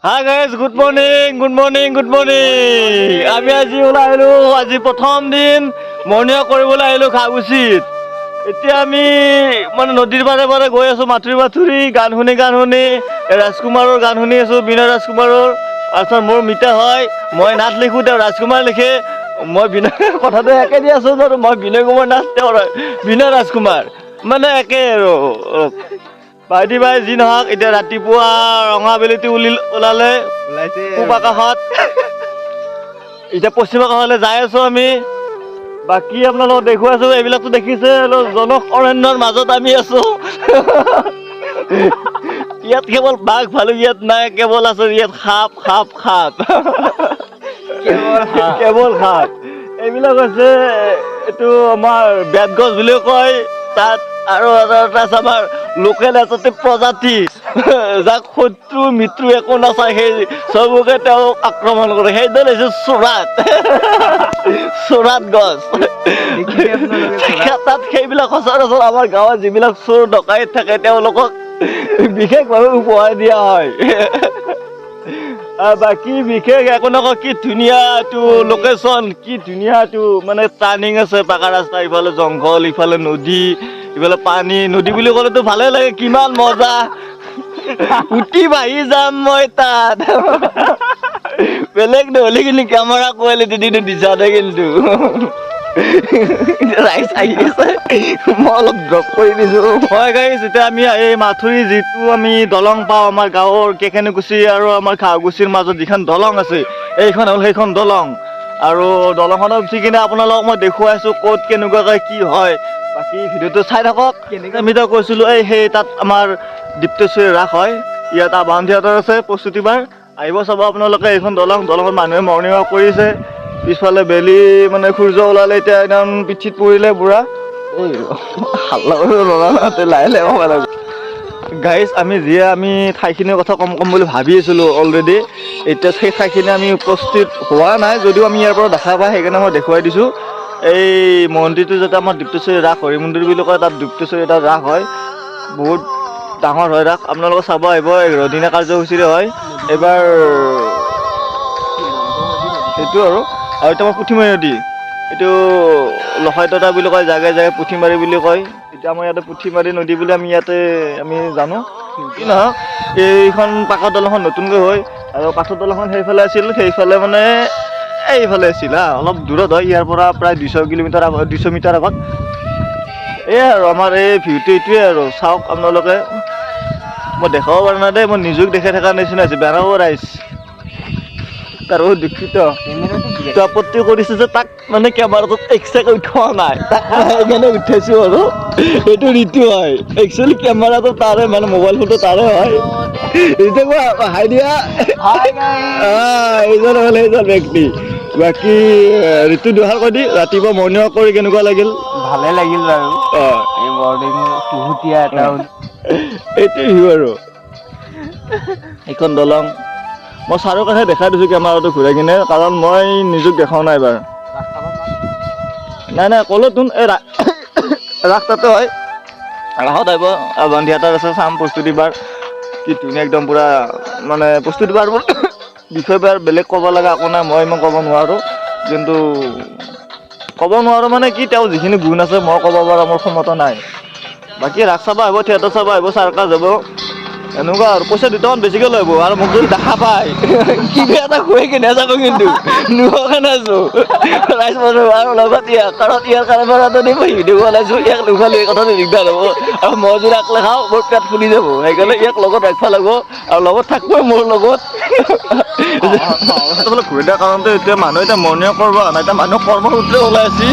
Hi guys, good morning good morning good morning. আমি আজি ওলাই আহিলোঁ, আজি প্ৰথম দিন মৰ্ণিং ৱাক কৰিবলৈ আহিলোঁ খাগুচিত। এতিয়া আমি মানে নদীৰ পাৰে পাৰে গৈ আছোঁ, মাথুৰি গান শুনি ৰাজকুমাৰৰ গান শুনি আছোঁ, বিনয় ৰাজকুমাৰৰ। তাৰপিছত মোৰ মিতা হয়, মই নাট লিখোঁ, তেওঁ ৰাজকুমাৰ লিখে। মই বিনয় কথাটো একে দি আছোঁ, মই বিনয় কুমাৰ নাথ, তেওঁ বিনয় ৰাজকুমাৰ, মানে একে আৰু। ভাইটি ভাই যি নহওক, এতিয়া ৰাতিপুৱা ৰঙাবেলিটো ওলালে পূব আকাশত, এতিয়া পশ্চিম আকাশলৈ যাই আছোঁ আমি। বাকী আপোনালোকক দেখুৱাইছোঁ, এইবিলাকতো দেখিছে, জনক অৰণ্যৰ মাজত আমি আছোঁ। ইয়াত কেৱল বাঘ ভালুক ইয়াত নাই, কেৱল আছে ইয়াত সাপ সাপ সাপ, কেৱল সাপ। এইবিলাক হৈছে এইটো আমাৰ বেতগছ বুলিও কয় তাত, আৰু এটা আছে আমাৰ লোকেল এজাতি প্ৰজাতি, যাক শত্ৰু মিত্ৰ একো নাচায়, সেই চবকে তেওঁ আক্ৰমণ কৰে, সেইডাল হৈছে চোৰাত গছ। তাত সেইবিলাক সচৰাচৰ আমাৰ গাঁৱত যিবিলাক চোৰ ডকাইত থাকে তেওঁলোকক বিশেষভাৱে উপহাৰ দিয়া হয়। বাকী বিশেষ একো নকওঁ, কি ধুনীয়া এইটো লোকেশ্যন, কি ধুনীয়া এইটো মানে টাৰ্ণিং আছে, পাকা ৰাস্তা, ইফালে জংঘল, ইফালে নদী, ইফালে পানী। নদী বুলি ক'লেতো ভালে লাগে, কিমান মজা, উঠি বাঢ়ি যাম মই তাত। বেলেগ নহ'লে কিন্তু কেমেৰা কোৱালিটি দিছা দে কিন্তু। ৰাইজ আহি আছে, মই অলপ ড্ৰপ কৰি দিছোঁ। হয় গাইজ, এতিয়া আমি এই মাথুৰি যিটো আমি দলং পাওঁ, আমাৰ গাঁৱৰ কেকেনিকুচি আৰু আমাৰ খাগুচিৰ মাজত যিখন দলং আছে, এইখন হ'ল সেইখন দলং। আৰু দলংখনত উঠি কিনে আপোনালোকক মই দেখুৱাইছোঁ ক'ত কেনেকুৱাকৈ কি হয়। বাকী ভিডিঅ'টো চাই থাকক। আমি তো কৈছিলোঁ সেই তাত আমাৰ ডিপ্তেশ্বৰী ৰাস হয়, ইয়াত আবাহন থিয়েটাৰ আছে, প্ৰস্তুতিবাৰ আহিব চাব আপোনালোকে। এইখন দলঙত মানুহে মৰ্ণিং ৱাক কৰিছে। পিছফালে বেলি মানে সূৰ্য ওলালে, এতিয়া একদম পিঠিত পৰিলে বুঢ়া। লাহে লাহে গাইজ, আমি ঠাইখিনিৰ কথা কম বুলি ভাবি আছিলোঁ অলৰেডি। এতিয়া সেই ঠাইখিনি আমি উপস্থিত হোৱা নাই, যদিও আমি ইয়াৰ পৰা দেখা পাই, সেইকাৰণে মই দেখুৱাই দিছোঁ। এই মন্দিৰটো যাতে আমাৰ ডিপ্তেশ্বৰী ৰাস হৰি মন্দিৰ বুলি কয়, তাত ডিপ্তেশ্বৰী এটা ৰাস হয়, বহুত ডাঙৰ হয় ৰাস। আপোনালোকে চাব আহিব, 11 দিনীয়া কাৰ্যসূচীৰে হয়। এইবাৰ সেইটো আৰু এতিয়া আমাৰ পুঠিমাৰী নদী, এইটো লখাইতৰা বুলি কয়, জাগাই জাগাই পুঠিমাৰী বুলি কয়। এতিয়া আমাৰ ইয়াতে পুঠিমাৰী নদী বুলি আমি জানো। কি নহওক, এইখন পাকা দলংখন নতুনকৈ হয়, আৰু কাঠৰ দলংখন সেইফালে আছিল, সেইফালে মানে এইফালে আছিল অলপ দূৰত হয়, ইয়াৰ পৰা প্ৰায় 200 মিটাৰ আগত। এই আৰু আমাৰ এই ভিউটো এইটোৱে আৰু চাওক আপোনালোকে। মই দেখাব পৰা নাই দেই, মই নিজক দেখাই থকাৰ নিচিনা হৈছে, বেয়াও ৰাইজ তাৰ বহুত দুখিত। আপত্তি কৰিছে যে তাক মানে কেমেৰাটোত এক্সট্ৰাকৈ উঠোৱা নাই, তাক সেইকাৰণে উঠাইছোঁ আৰু। এইটো ঋতু হয়, একচুৱেলি কেমেৰাটো তাৰে, মানে মোবাইল ফোনটো তাৰে হয়। এতিয়া হাই দিয়া, এইজন হ'ল সেইজন ব্যক্তি। বাকী ঋতু দুহাৰ কৈ দি, ৰাতিপুৱা মৰ্ণিং ৱাক কৰি কেনেকুৱা লাগিল? ভালে লাগিল বাৰু। এই মৰ্ণিং কুহুতীয়া এটা এইটোৱে ভিউ আৰু এইখন দলং। মই চাৰৰ কাষে দেখাই দিছোঁ কেমেৰাটো ঘূৰাই কিনে, কাৰণ মই নিজক দেখাও নাই এবাৰ। নাই ক'লো তোন, এই ৰাস তাতে হয়, ৰাসত আহিব, আবাহন থিয়েটাৰ আছে, চাম প্ৰস্তুতিবাৰ। কি ধুনীয়া একদম পুৰা মানে প্ৰস্তুতিবাৰ বিষয়ে বেলেগ ক'ব লগা একো নাই, মই ইমান ক'ব নোৱাৰোঁ। কিন্তু ক'ব নোৱাৰোঁ মানে কি, তেওঁ যিখিনি গুণ আছে মই ক'ব পৰা মোৰ ক্ষমতা নাই। বাকী ৰাস চাব আহিব, থিয়েটাৰ চাব আহিব, চাৰ্কাছ যাব, এনেকুৱা আৰু। পইচা 2 টাকামান বেছিকৈ ল'ব, আৰু মোক যদি দেখা পায় কিবা এটা কৈ কিনে যাব, কিন্তু নোহোৱাকৈ নাযাওঁ। ৰাইজ মানুহ আৰু লগত ইয়াক, কাৰণ ইয়াৰ কাৰণে ভিডিঅ' বনাইছোঁ, ইয়াক নোখোৱালে এই কথাটো দিগদাৰ হ'ব, আৰু মই যদি একলা খাওঁ মোৰ পেট ফুলি যাব, সেইকাৰণে ইয়াক লগত ৰাখিব লাগিব, আৰু লগত থাকিবই মোৰ লগত। ঘূৰি দিয়া কাৰণটো এতিয়া মানুহ এতিয়া মৰ্ণিং ৱাক কৰিব অহা নাই, এতিয়া মানুহ কৰ্মসূত্ৰে ওলাই আছে,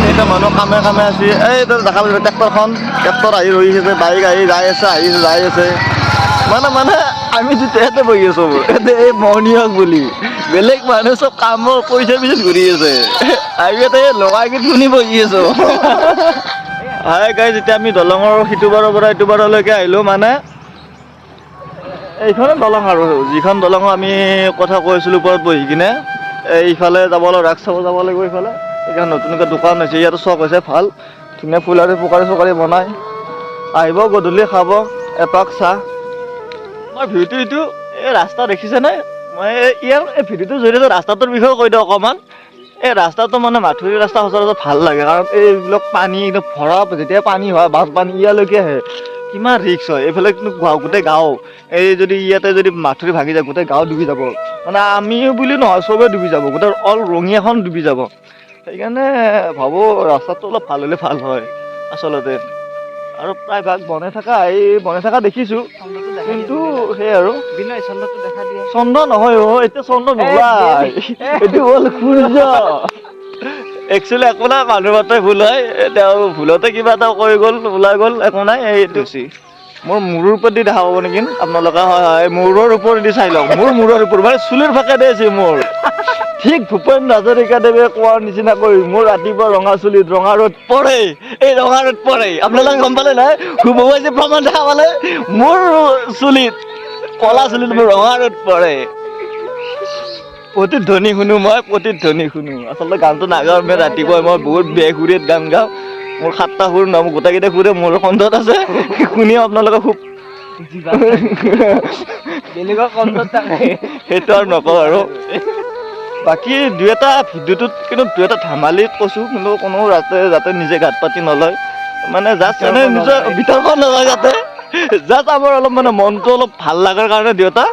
এতিয়া মানুহ কামে আছে। এই দেখা পাইছোঁ ট্ৰেক্টৰ আহি ৰৈ আছে, বাইক আহি যাই আছে, মানে আমি যেতিয়া ইয়াতে বহি আছোঁ, ইয়াতে এই মৰ্ণিং ৱাক বুলি, বেলেগ মানুহ চব কামৰ পইচাৰ পিছত ঘূৰি আছে, আমি ইয়াতে লগাই শুনি বহি আছোঁ। হাই গাইজ, এতিয়া আমি দলঙৰ সিটো পাৰৰ পৰা এইটো পাৰলৈকে আহিলোঁ, মানে এইখনে দলং আৰু, যিখন দলঙৰ আমি কথা কৈছিলোঁ ওপৰত বহি কিনে। এইফালে যাব লাগিব, ৰাস চাব যাব লাগিব এইফালে। এইখন নতুনকৈ দোকান হৈছে, ইয়াতো চখ হৈছে ভাল, ধুনীয়া ফুলাৰি চুকাৰি বনাই। আহিব গধূলি খাব এপাক চাহ। আমাৰ ভিউটো এইটো, এই ৰাস্তা দেখিছেনে? মই ইয়াৰ এই ভিডিঅ'টোৰ জৰিয়তে ৰাস্তাটোৰ বিষয়ে কৈ দিওঁ অকণমান। এই ৰাস্তাটো মানে মাথুৰি ৰাস্তা সচৰাচৰ ভাল লাগে, কাৰণ এইবিলাক পানী একদম ভৰা, যেতিয়া পানী হয় বানপানী ইয়ালৈকে আহে, কিমান ৰিক্স হয়। এইফালে কিন্তু গোটেই গাঁও, এই যদি ইয়াতে যদি মাথুৰি ভাঙি যায় গোটেই গাঁও ডুবি যাব, মানে আমিও বুলি নহয় চবে ডুবি যাব, গোটেই অল ৰঙিয়াখন ডুবি যাব। সেইকাৰণে ভাবোঁ ৰাস্তাটো অলপ ভাল হ'লে ভাল হয় আচলতে। আৰু প্ৰায়ভাগ বনাই থকা দেখিছোঁ, কিন্তু সেই আৰু বিনয় চন্দ্ৰটো দেখা দিয়ে। চন্দ্ৰ নহয় এতিয়া চন্দ্ৰ নোলায়, এইটো হ'ল সূৰ্য। একচুৱেলি একো নাই, মানুহ মাত্ৰই ভুল হয়, তেওঁ ভুলতে কিবা এটা কৈ গ'ল, ওলাই গ'ল, একো নাই। এইটো মোৰ মূৰৰ ওপৰেদি দেখা পাব নেকি আপোনালোকে? হয়, মূৰৰ ওপৰেদি চাই লওক, মোৰ মূৰৰ ওপৰত মানে চুলিৰ ফাকেদি আছে মোৰ। ঠিক ভূপেন হাজৰিকাদেৱে কোৱাৰ নিচিনাকৈ মোৰ ৰাতিপুৱা ৰঙা চুলিত ৰঙা ৰ'দ পৰে, এই ৰঙা ৰ'দ পৰে। আপোনালোকে গম পালে নাই? শুভমই যে প্ৰমাণ দেখা পালে, মোৰ চুলিত কলা চুলিত মোৰ ৰঙা ৰ'দ পৰে। প্ৰতিধ্বনি শুনো মই, প্ৰতিধ্বনি শুনো। আচলতে গানটো নাগাওঁ, মই ৰাতিপুৱা মই বহুত বেসুৰীত গান গাওঁ। মোৰ 7টা সুৰ ন, গোটেইকেইটা সুৰে মোৰ কণ্ঠত আছে, শুনিও আপোনালোকে খুব বেলেগৰ কণ্ঠত থাকে, সেইটো আৰু নকওঁ আৰু। বাকী দুই এটা ভিডিঅ'টোত কিন্তু দুই এটা ধেমালিত কৈছোঁ, কিন্তু কোনো যাতে নিজে ঘাট পাতি নলয়, মানে জাষ্ট এনে নিজৰ ভিতৰখন নলয় যাতে, জাষ্ট আমাৰ অলপ মানে মনটো অলপ ভাল লগাৰ কাৰণে দুয়োটা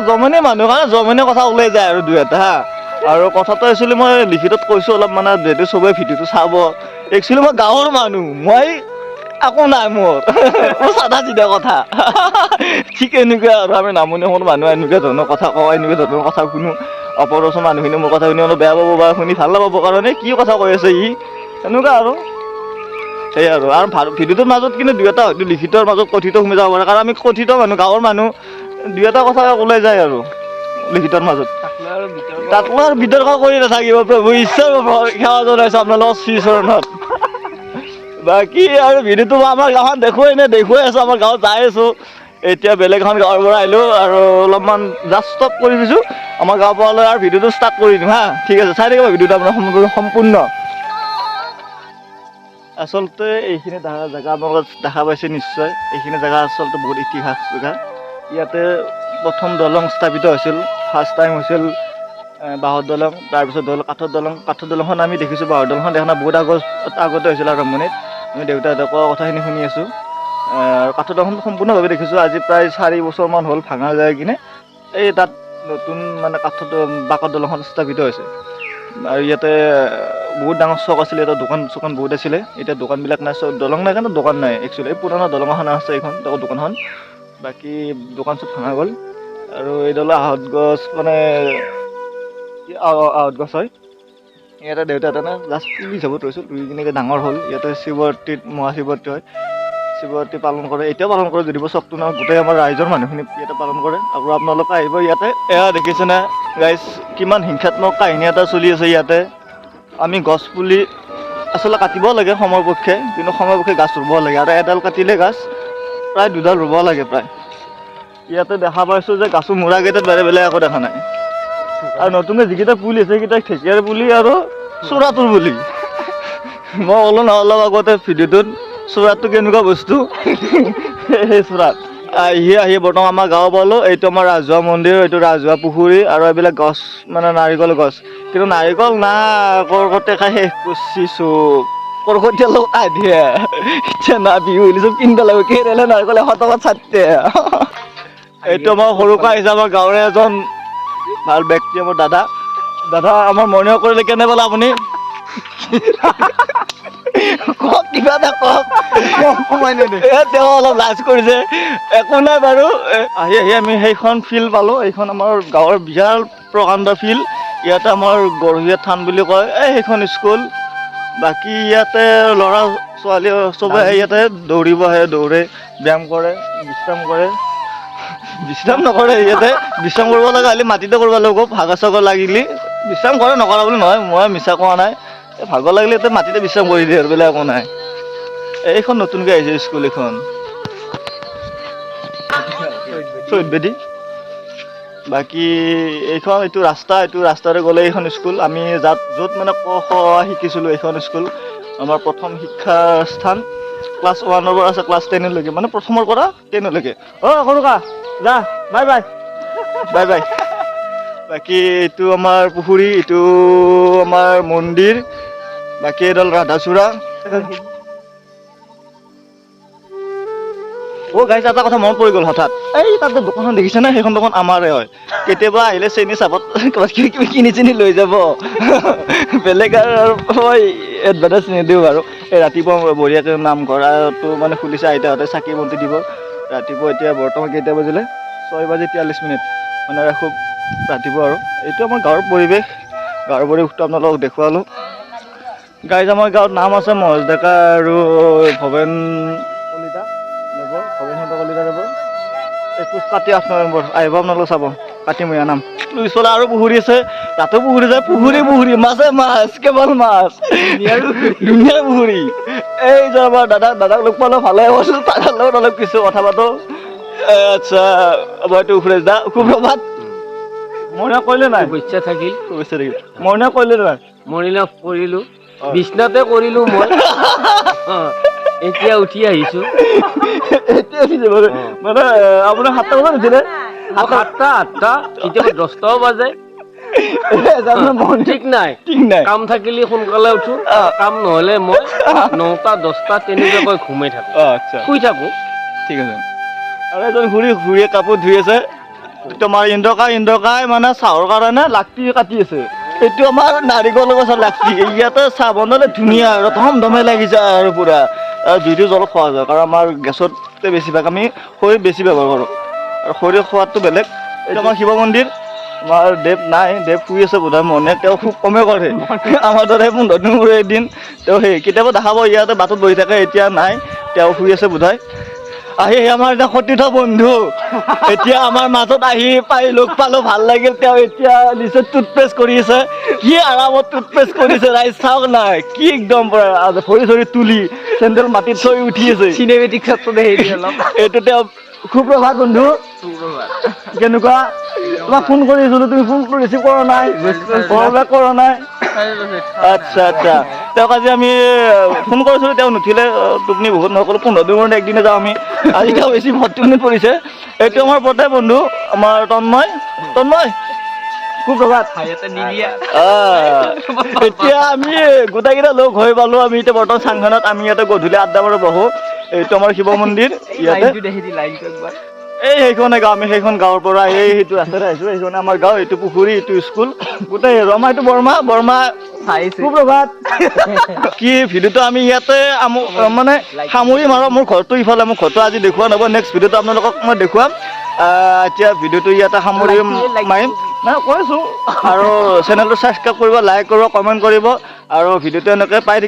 জমনি মানুহ কাৰণে জমনি কথা ওলাই যায় আৰু দুই এটা হা। আৰু কথাটো একচুৱেলি মই লিখিতত কৈছোঁ অলপ, মানে যিহেতু চবেই ভিডিঅ'টো চাব। একচুৱেলি মই গাঁৱৰ মানুহ, মই একো নাই মোৰ চাদা চিধা কথা। ঠিক এনেকুৱা আৰু আমি নামনি অসমৰ মানুহ এনেকুৱা ধৰণৰ কথা কওঁ, এনেকুৱা ধৰণৰ কথা শুনো। অপৰচৰ মানুহখিনি মোৰ কথা শুনি অলপ বেয়া পাব বা শুনি ভাল নাপাব, কাৰণে কি কথা কৈ আছে ই, এনেকুৱা আৰু সেই আৰু ভিডিঅ'টোৰ মাজত কিন্তু দুই এটা হয়তো লিখিতৰ মাজত কথিত সোমাই যাব পাৰে, কাৰণ আমি কথিত মানুহ, গাঁৱৰ মানুহ, দুই এটা কথা ওলাই যায় আৰু লিখিতৰ মাজত। তাক মই আৰু বিতৰ্ক কৰি নাথাকিব প্ৰভু ঈশ্বৰৰ সেৱা জনাইছোঁ আপোনালোকৰ শ্ৰীচৰণত। বাকী আৰু ভিডিঅ'টো আমাৰ গাঁৱত দেখুৱাই আছোঁ, আমাৰ গাঁৱত যাই আছোঁ। এতিয়া বেলেগ এখন গাঁৱৰ পৰা আহিলোঁ আৰু অলপমান জাষ্ট ষ্টপ কৰি দিছোঁ, আমাৰ গাঁৱৰ পৰা লৈ আৰু ভিডিঅ'টো ষ্টাৰ্ট কৰি দিম হা। ঠিক আছে, চাই থাকিব ভিডিঅ'টো আপোনাৰ সম্পূৰ্ণ। আচলতে এইখিনি জেগা আপোনালোকে দেখা পাইছে নিশ্চয়, এইখিনি জেগা আচলতে বহুত ইতিহাস জেগা। ইয়াতে প্ৰথম দলং স্থাপিত হৈছিল, ফাৰ্ষ্ট টাইম হৈছিল বাঁহৰ দলং, তাৰপিছত হ'ল কাঠৰ দলংখন আমি দেখিছোঁ, বাঁহৰ দলংখন দেখা নাই, বহুত আগতে হৈছিল আৰম্ভণিত। আমি দেউতাহঁতে কোৱা কথাখিনি শুনি আছোঁ। আৰু কাঠৰ দলংখন সম্পূৰ্ণভাৱে দেখিছোঁ, আজি প্ৰায় 4 বছৰমান হ'ল ভাঙা যায় কিনে এই তাত নতুন মানে বাঁহৰ দলংখন স্থাপিত হৈছে। আৰু ইয়াতে বহুত ডাঙৰ চক আছিলে, ইয়াতে দোকান চোকান বহুত আছিলে, এতিয়া দোকানবিলাক নাই, দলং নাই কাৰণে দোকান নাই একচুৱেলি। এই পুৰণা দলং এখন আছে এইখন দোকানখন, বাকী দোকান চব ভাঙা গ'ল। আৰু এইডাল আহঁত গছ, মানে আহঁত গছ হয়। ইয়াতে দেউতাহঁতে জাষ্ট তুলি যাব থৈছোঁ, তুলি কিনে ডাঙৰ হ'ল। ইয়াতে শিৱৰাত্ৰিত মহাশিৱৰাত্ৰি হয়, শিৱৰাত্ৰি পালন কৰে, এতিয়াও পালন কৰে যদিও চকটো নহয়, গোটেই আমাৰ ৰাইজৰ মানুহখিনি ইয়াতে পালন কৰে। আৰু আপোনালোকে আহিব ইয়াতে, এয়া দেখিছেনে গাইজ, কিমান হিংসাত্মক কাহিনী এটা চলি আছে ইয়াতে। আমি গছ পুলি আচলতে কাটিব লাগে সময়ৰ পক্ষে, কিন্তু সময়ৰ পক্ষে গাছ ৰুব লাগে, আৰু এডাল কাটিলে গাছ প্ৰায় 2ডাল ৰুব লাগে প্ৰায়। ইয়াতে দেখা পাইছোঁ যে গাছো মূৰাকেইটাত বেলেগ একো দেখা নাই। আৰু নতুনকৈ যিকেইটা পুলি আছে সেইকেইটা ঢেকীয়াৰ পুলি আৰু চোৰাটোৰ পুলি। মই ক'লো নহয় অলপ আগতে ভিডিঅ'টোত, চোৰাটো কেনেকুৱা বস্তু, সেই চোৰাত আহি বৰ্তমান আমাৰ গাঁও পালোঁ। এইটো আমাৰ ৰাজহুৱা মন্দিৰ, এইটো ৰাজহুৱা পুখুৰী, আৰু এইবিলাক গছ মানে নাৰিকল গছ, কিন্তু নাৰিকল না কৰ্কটে খাই শেষ কৰিছোঁ। কৰ্কটীয়া লগত আধিয়ে এতিয়া না বিহু হ'লে চব কিনিব লাগিব, কেৰেলা নাৰিকল 100 টকাত 4টে। এইটো আমাৰ সৰুকৈ আহিছে, আমাৰ গাঁৱৰে এজন ভাল ব্যক্তি, আমাৰ দাদা। আমাৰ মৰ্ণিং ৱাক কৰিলে কেনে পালে আপুনি? কওক, কিবা এটা কওক। তেওঁ অলপ লাজ কৰিছে, একো নাই বাৰু। আহি আমি সেইখন ফিল্ড পালোঁ, এইখন আমাৰ গাঁৱৰ বিশাল প্ৰকাণ্ড ফিল্ড। ইয়াতে আমাৰ গৰখীয়া থান বুলি কয় সেইখন স্কুল। বাকী ইয়াতে ল'ৰা ছোৱালী চবে ইয়াতে দৌৰিব আহে, দৌৰে, ব্যায়াম কৰে, বিশ্ৰাম নকৰে ইয়াতে। বিশ্ৰাম কৰিব লগা হ'লে মাটিতে কৰিব লাগিব, ভাগৰ চাগৰ লাগিলে বিশ্ৰাম কৰে, নকৰা বুলি নহয়, মই মিছা কোৱা নাই। ভাগৰ লাগিলে ইয়াতে মাটিতে বিশ্ৰাম কৰি দিয়ে আৰু বেলেগ একো নাই। এইখন নতুনকৈ আহিছে স্কুল, এইখন শহীদ বেদী। বাকী এইটো ৰাস্তাৰে গ'লে এইখন স্কুল, আমি য'ত মানে ক খ শিকিছিলোঁ, এইখন স্কুল আমাৰ প্ৰথম শিক্ষাস্থান। ক্লাছ 1-ৰ পৰা আছে ক্লাছ 10লৈকে, মানে প্ৰথমৰ পৰা 10লৈকে। কৰুকা যা, বাই বাই। Bye bye. বাকী এইটো আমাৰ পুখুৰী, এইটো আমাৰ মন্দিৰ, বাকী এডাল ৰাধাচূড়া। গাইছ এটা কথা মনত পৰি গ'ল হঠাৎ, এই তাতে দোকানখন দেখিছে নে? সেইখন দোকান আমাৰে হয়। কেতিয়াবা আহিলে চেনি চাপত কিবা কিনি চিনি লৈ যাব। বেলেগ আৰু মই এডভাৰটাইজ নিদিওঁ বাৰু। এই ৰাতিপুৱা বঢ়িয়াকৈ নামঘৰটো মানে খুলিছে, আইতাহঁতে চাকি বন্তি দিব ৰাতিপুৱা। এতিয়া বৰ্তমান কেইটা বাজিলে? 6:43 মানে খুব ৰাতিপুৱা আৰু। এইটো আমাৰ গাঁৱৰ পৰিৱেশটো আপোনালোকক দেখুৱালোঁ। গাইজ আমাৰ গাঁৱত নাম আছে মহেশ ডেকা আৰু ভৱেন কলিতা দেৱৰ, ভৱেন কলিতা দেৱৰ। 21 কাতি 8 নৱেম্বৰ আহিব আপোনালোকে চাব, কাতিমহীয়া নাম। পিছফালে আৰু পুখুৰী আছে, তাতো পুখুৰী যায়, পুখুৰী মাছে মাছ, কেৱল মাছ, ধুনীয়া পুখুৰী। এই যে আমাৰ দাদাক লগ পালোঁ, ভালে কৈছোঁ, তাৰ লগত অলপ কিছু কথা পাতোঁ। আচ্ছা মইতো সুৰেশ দা, সুপ্ৰভাত। মৰণা কৰিলে নাই? শুভেচ্ছা থাকিল। মৰণা কৰিলে নাই? মৰণা কৰিলোঁ, বিছনাতে কৰিলোঁ মই। এতিয়া উঠি আহিছোঁ। এতিয়া উঠিছে বাৰু। মানে আপোনাৰ 7টা বজাত উঠিলে? 7টা, কেতিয়াবা 10টাও বাজে। ঠিক নাই। কাম থাকিলে সোনকালে উঠো, কাম নহ'লে মই 9টা 10টা তেনেকুৱাকৈ ঘুমাই থাকোঁ, শুই থাকোঁ। ঠিক আছে। আৰু এজন ঘূৰিয়ে কাপোৰ ধুই আছে। তোমাৰ ইন্দ্ৰকাই মানে চাহৰ কাৰণে লাকটি কাটি আছে। এইটো আমাৰ নাৰিকল গছৰ লাকটি। ইয়াতে চাহ বনালে ধুনীয়া আৰু ধমধমে লাগি যায় আৰু পুৰা। আৰু জুইটো জ্বলত খোৱা যায়, কাৰণ আমাৰ গেছতকৈ বেছিভাগ আমি খৰি বেছি ব্যৱহাৰ কৰোঁ, আৰু খৰিৰ সোৱাদটো বেলেগ। এইটো আমাৰ শিৱ মন্দিৰ। আমাৰ দেৱ নাই, দেৱ শুই আছে বোধহয়। মনে তেওঁ খুব কমে কৰে, আমাৰ দৰে 15 দিন মূৰে এদিন তেওঁ কেতিয়াবা দেখাব ইয়াতে বাটত বহি থাকে। এতিয়া নাই, তেওঁ শুই আছে বোধহয়। আমাৰ এটা সতীৰ্থ বন্ধু এতিয়া আমাৰ মাজত পাই লগ পালোঁ, ভাল লাগিল। তেওঁ এতিয়া নিচে টুথপেষ্ট কৰি আছে, কি আৰামত টুথপেষ্ট কৰিছে ৰাইজ চাওক নাই, কি একদম ভৰি চৰি তুলি চেণ্ডেল মাটিত থৈ উঠি আছে। চিনেমেটিক ক্ষেত্ৰত এইটো তেওঁ। সুপ্ৰভাত বন্ধু। কেনেকুৱা? তোমাক ফোন কৰিছিলোঁ, তুমি ফোনটো ৰিচিভ কৰা নাই, কৰা নাই। আচ্ছা তেওঁক আজি আমি ফোন কৰিছিলোঁ, তেওঁ নুঠিলে। টোপনি বহুত নকৰোঁ, 15 দিনৰ মূৰত একদিনে যাওঁ আমি। আজি তেওঁ বেছি টোপনিত পৰিছে। এইটো আমাৰ প্ৰত্যেক বন্ধু, আমাৰ তন্ময়। সুপ্ৰভাত। এতিয়া আমি গোটেইকেইটা লগ হৈ পালোঁ। আমি এতিয়া বৰ্তমান চাংখনত আমি ইয়াতে গধূলি আড্ডা মাৰো, বহোঁ। এইটো আমাৰ শিৱ মন্দিৰ। ইয়াতে এই সেইখনে গাঁও, আমি সেইখন গাঁৱৰ পৰা সেইটো ৰাস্তাতে আহিছোঁ। সেইখনে আমাৰ গাঁও, এইটো পুখুৰী, এইটো স্কুল, গোটেই আমাৰ এইটো বৰমা। সুপ্ৰভাত। কি ভিডিঅ'টো আমি ইয়াতে মানে সামৰি মাৰোঁ। মোৰ ঘৰটো ইফালে, মোৰ ঘৰটো আজি দেখুওৱা নহ'ব, নেক্সট ভিডিঅ'টো আপোনালোকক মই দেখুৱাম। এতিয়া ভিডিঅ'টো ইয়াতে সামৰি মাৰিম। নাই কৈছোঁ, আৰু চেনেলটো ছাবস্ক্ৰাইব কৰিব, লাইক কৰিব, কমেণ্ট কৰিব, আৰু ভিডিঅ'টো এনেকৈ পাই থাকিব।